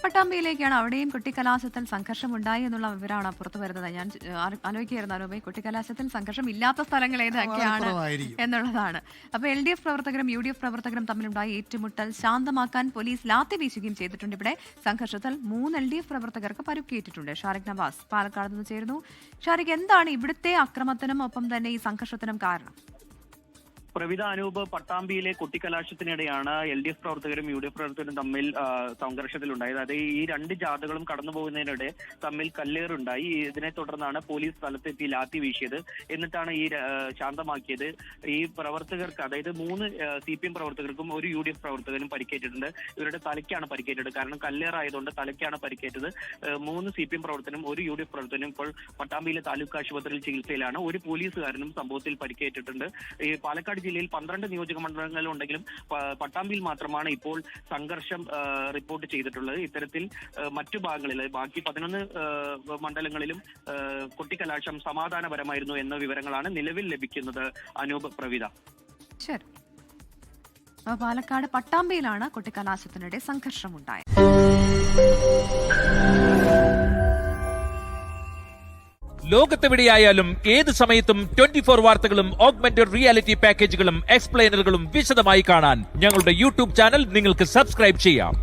പട്ടാമ്പിയിലേക്കാണ്. അവിടെയും കുട്ടിക്കലാശത്തിൽ സംഘർഷമുണ്ടായി എന്നുള്ള വിവരമാണ് പുറത്തു വരുന്നത്. ഞാൻ ആലോചിക്കുകയായിരുന്നു അനൂപേ, കുട്ടിക്കലാശത്തിൽ സംഘർഷം ഇല്ലാത്ത സ്ഥലങ്ങൾ ഏതൊക്കെയാണ് എന്നുള്ളതാണ്. അപ്പോൾ LDF പ്രവർത്തകരും UDF പ്രവർത്തകരും തമ്മിലുണ്ടായ ഏറ്റുമുട്ടൽ ശാന്തമാക്കാൻ പോലീസ് ലാത്തി വീശുകയും ചെയ്തിട്ടുണ്ട്. ഇവിടെ സംഘർഷത്തിൽ 3 LDF പ്രവർത്തകർക്ക് പരുക്കേറ്റിട്ടുണ്ട്. ഷാരിഖ് നവാസ് പാലക്കാട് നിന്ന് ചേരുന്നു. ഷാരിഖ്, എന്താണ് ഇവിടുത്തെ അക്രമത്തിനും ഒപ്പം തന്നെ ഈ സംഘർഷത്തിനും കാരണം? പ്രവിധ അനൂപ്, പട്ടാമ്പിയിലെ കുട്ടിക്കലാശത്തിനിടെയാണ് LDF പ്രവർത്തകരും UDF പ്രവർത്തകരും തമ്മിൽ സംഘർഷത്തിലുണ്ടായത്. അതായത് ഈ 2 ജാഥകളും കടന്നു പോകുന്നതിനിടെ തമ്മിൽ കല്ലേറുണ്ടായി. ഇതിനെ തുടർന്നാണ് പോലീസ് സ്ഥലത്തെത്തി ലാത്തി വീശിയത്. എന്നിട്ടാണ് ഈ ശാന്തമാക്കിയത്. ഈ പ്രവർത്തകർക്ക്, അതായത് 3 CPM പ്രവർത്തകർക്കും 1 UDF പ്രവർത്തകനും പരിക്കേറ്റിട്ടുണ്ട്. ഇവരുടെ തലയ്ക്കാണ് പരിക്കേറ്റത്. കാരണം കല്ലേറായതുകൊണ്ട് തലയ്ക്കാണ് പരിക്കേറ്റത്. 3 CPM പ്രവർത്തകനും 1 UDF പ്രവർത്തകനും ഇപ്പോൾ പട്ടാമ്പിയിലെ താലൂക്ക് ആശുപത്രിയിൽ ചികിത്സയിലാണ്. 1 പോലീസുകാരനും സംഭവത്തിൽ പരിക്കേറ്റിട്ടുണ്ട്. ഈ പാലക്കാട് ജില്ലയിൽ 12 നിയോജക മണ്ഡലങ്ങളുണ്ടെങ്കിലും പട്ടാമ്പിയിൽ മാത്രമാണ് ഇപ്പോൾ സംഘർഷം റിപ്പോർട്ട് ചെയ്തിട്ടുള്ളത്. ഇത്തരത്തിൽ മറ്റു ഭാഗങ്ങളിൽ, ബാക്കി 11 മണ്ഡലങ്ങളിലും കുട്ടിക്കലാശം സമാധാനപരമായിരുന്നു എന്ന വിവരങ്ങളാണ് നിലവിൽ ലഭിക്കുന്നത്. അനൂപ്, പ്രവിധ. ശരി, പാലക്കാട് പട്ടാമ്പിയിലാണ് കുട്ടിക്കലാശത്തിനിടെ സംഘർഷമുണ്ടായത്. ലോകത്തെവിടെയായാലും ഏത് സമയത്തും 24 വാർത്തകളും ഓഗ്മെന്റഡ് റിയാലിറ്റി പാക്കേജുകളും എക്സ്പ്ലെയിനറുകളും വിശദമായി കാണാൻ ഞങ്ങളുടെ YouTube ചാനൽ നിങ്ങൾക്ക് സബ്സ്ക്രൈബ് ചെയ്യാം.